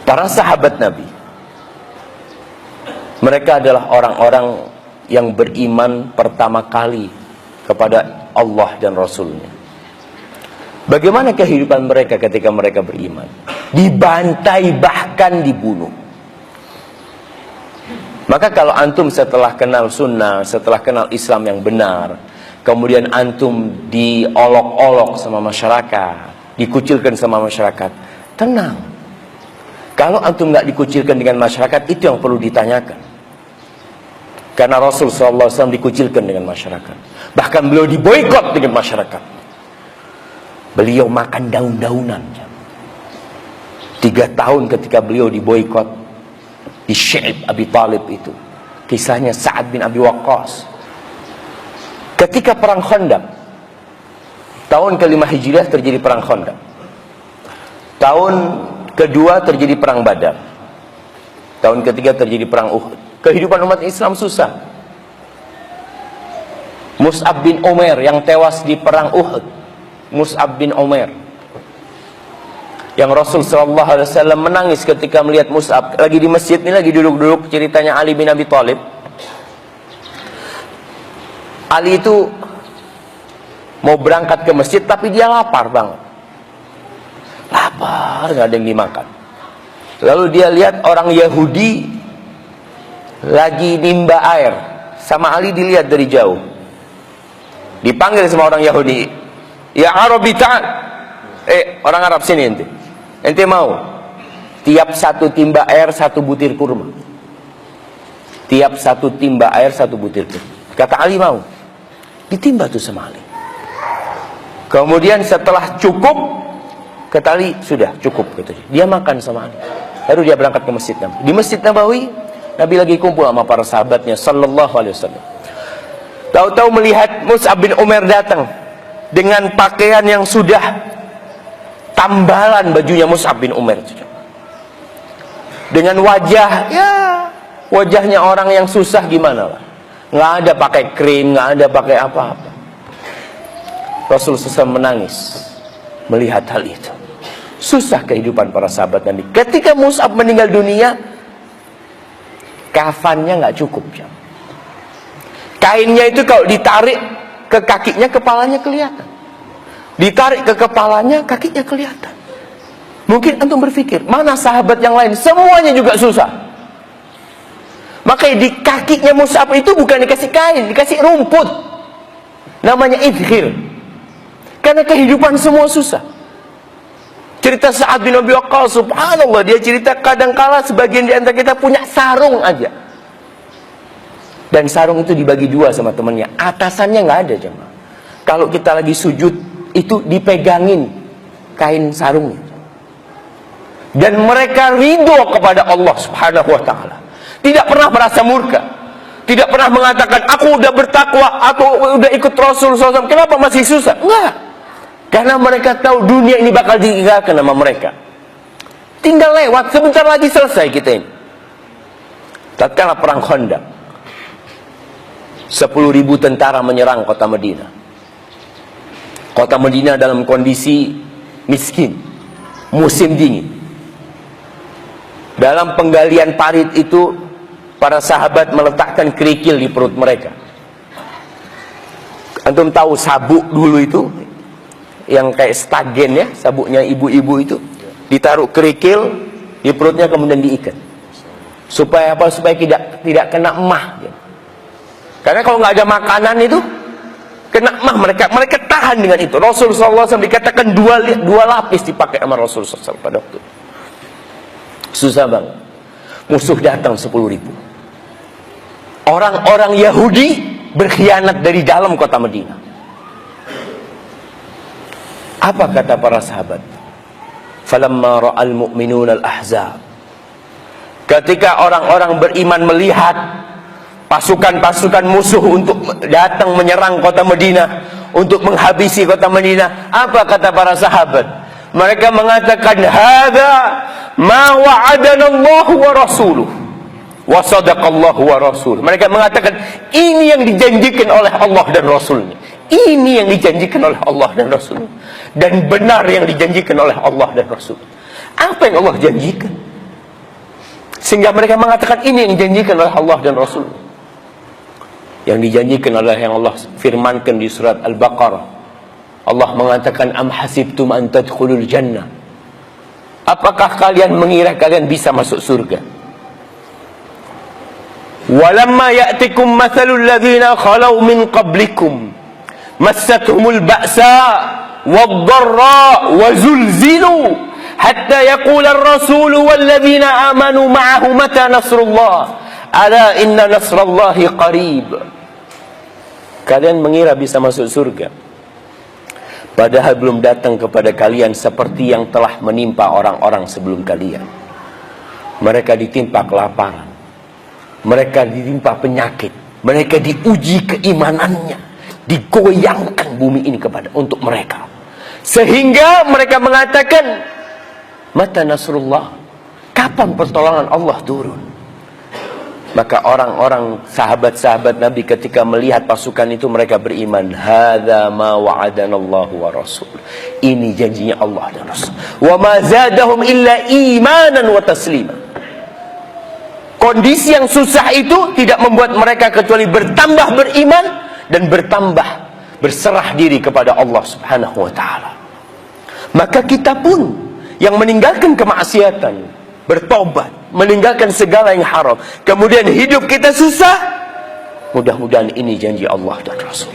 Para sahabat Nabi, mereka adalah orang-orang yang beriman pertama kali kepada Allah dan Rasulnya. Bagaimana kehidupan mereka ketika mereka beriman? Dibantai, bahkan dibunuh. Maka kalau antum setelah kenal sunnah, setelah kenal Islam yang benar, kemudian antum diolok-olok sama masyarakat, dikucilkan sama masyarakat, tenang. Kalau antum nggak dikucilkan dengan masyarakat, itu yang perlu ditanyakan. Karena Rasul SAW dikucilkan dengan masyarakat. Bahkan beliau diboikot dengan masyarakat. Beliau makan daun-daunan. 3 tahun ketika beliau diboikot di Syi'ib Abi Talib itu. Kisahnya Sa'ad bin Abi Waqqas. Ketika perang Khandaq, tahun ke-5 Hijriah terjadi perang Khandaq. Tahun kedua terjadi perang Badar. Tahun ketiga terjadi perang Uhud. Kehidupan umat Islam susah. Mus'ab bin Umair yang tewas di perang Uhud. Mus'ab bin Umair, yang Rasul SAW menangis ketika melihat Mus'ab lagi di masjid ini, lagi duduk-duduk. Ceritanya Ali bin Abi Thalib. Ali itu mau berangkat ke masjid, tapi dia lapar banget. Lapar, gak ada yang dimakan. Lalu dia lihat orang Yahudi lagi nimba air. Sama Ali dilihat dari jauh. Dipanggil sama orang Yahudi, "Ya Arabi ta'al." Orang Arab sini ente. Ente mau? Tiap satu timba air 1 butir kurma. Tiap satu timba air 1 butir kurma. Kata Ali mau. Ditimba tuh sama Ali. Kemudian setelah cukup, kata Ali, sudah cukup gitu. Dia makan sama Ali. Lalu dia berangkat ke Masjid Nabawi. Di Masjid Nabawi, Nabi lagi kumpul sama para sahabatnya sallallahu alaihi wasallam. Tahu-tahu melihat Mus'ab bin Umair datang dengan pakaian yang sudah tambalan bajunya Mus'ab bin Umair. Dengan wajah, ya wajahnya orang yang susah gimana lah. Nggak ada pakai krim, nggak ada pakai apa-apa. Rasul SAW menangis melihat hal itu. Susah kehidupan para sahabat Nabi. Ketika Mus'ab meninggal dunia, kafannya nggak cukup. Kainnya itu kalau ditarik ke kakinya, kepalanya kelihatan. Ditarik ke kepalanya, kakinya kelihatan. Mungkin antum berpikir, mana sahabat yang lain? Semuanya juga susah. Makanya di kakinya Mus'ab itu bukan dikasih kain, dikasih rumput. Namanya idhir. Karena kehidupan semua susah. Cerita Sa'ad bin Abi Waqqas, subhanallah, dia cerita kadangkala sebagian di antara kita punya sarung aja. Dan sarung itu dibagi 2 sama temannya. Atasannya nggak ada, jemaah. Kalau kita lagi sujud, itu dipegangin kain sarungnya. Dan mereka ridho kepada Allah Subhanahu wa ta'ala. Tidak pernah merasa murka. Tidak pernah mengatakan, aku udah bertakwa, aku udah ikut Rasul SAW, kenapa masih susah? Enggak. Karena mereka tahu dunia ini bakal ditinggalkan sama mereka. Tinggal lewat, sebentar lagi selesai kita ini. Tatkala perang Khandaq, 10.000 tentara menyerang kota Madinah. Kota Madinah dalam kondisi miskin, musim dingin. Dalam penggalian parit itu, para sahabat meletakkan kerikil di perut mereka. Antum tahu sabuk dulu itu, yang kayak stagen ya, sabuknya ibu-ibu itu, ditaruh kerikil di perutnya kemudian diikat. Supaya apa? Supaya tidak kena emah. Karena kalau nggak ada makanan itu kena emah, mereka tahan dengan itu. Rasulullah SAW dikatakan dua lapis dipakai sama Rasulullah SAW pada waktu itu. Susah banget. Musuh datang 10.000. Orang-orang Yahudi berkhianat dari dalam kota Madinah. Apa kata para sahabat? Falamma ra'al mu'minuna al-ahzab. Ketika orang-orang beriman melihat pasukan-pasukan musuh untuk datang menyerang kota Madinah, untuk menghabisi kota Madinah, apa kata para sahabat? Mereka mengatakan, hadza ma wa'adana Allah wa rasuluh wa sadaqallahu wa rasuluh. Mereka mengatakan, ini yang dijanjikan oleh Allah dan Rasulnya. Ini yang dijanjikan oleh Allah dan Rasulnya. Dan benar yang dijanjikan oleh Allah dan Rasul. Apa yang Allah janjikan? Sehingga mereka mengatakan ini yang dijanjikan oleh Allah dan Rasul. Yang dijanjikan adalah yang Allah firmankan di surat Al-Baqarah. Allah mengatakan, am hasibtum an tadkhulul jannah. Apakah kalian mengira kalian bisa masuk surga? Walamma ya'tikum mathalul ladzina khalau min qablikum massathumul ba'sa wad-dharra wa zulzilu hatta yaqula ar-rasul wal ladzina amanu ma'ahu mata nasrullah ala inna nasrallahi qarib. Kalian mengira bisa masuk surga, padahal belum datang kepada kalian seperti yang telah menimpa orang-orang sebelum kalian. Mereka ditimpa kelaparan, mereka ditimpa penyakit, mereka diuji keimanannya, digoyangkan bumi ini untuk mereka, sehingga mereka mengatakan, mata nasrullah, kapan pertolongan Allah turun? Maka orang-orang sahabat-sahabat Nabi ketika melihat pasukan itu, mereka beriman, hadza ma wa'adanallahu wa rasul, ini janjinya Allah dan Rasul, wa ma zadahum illa imanan wa taslima. Kondisi yang susah itu tidak membuat mereka kecuali bertambah beriman dan bertambah berserah diri kepada Allah Subhanahu wa ta'ala. Maka kita pun yang meninggalkan kemaksiatan, bertobat, meninggalkan segala yang haram, kemudian hidup kita susah, mudah-mudahan ini janji Allah dan Rasul.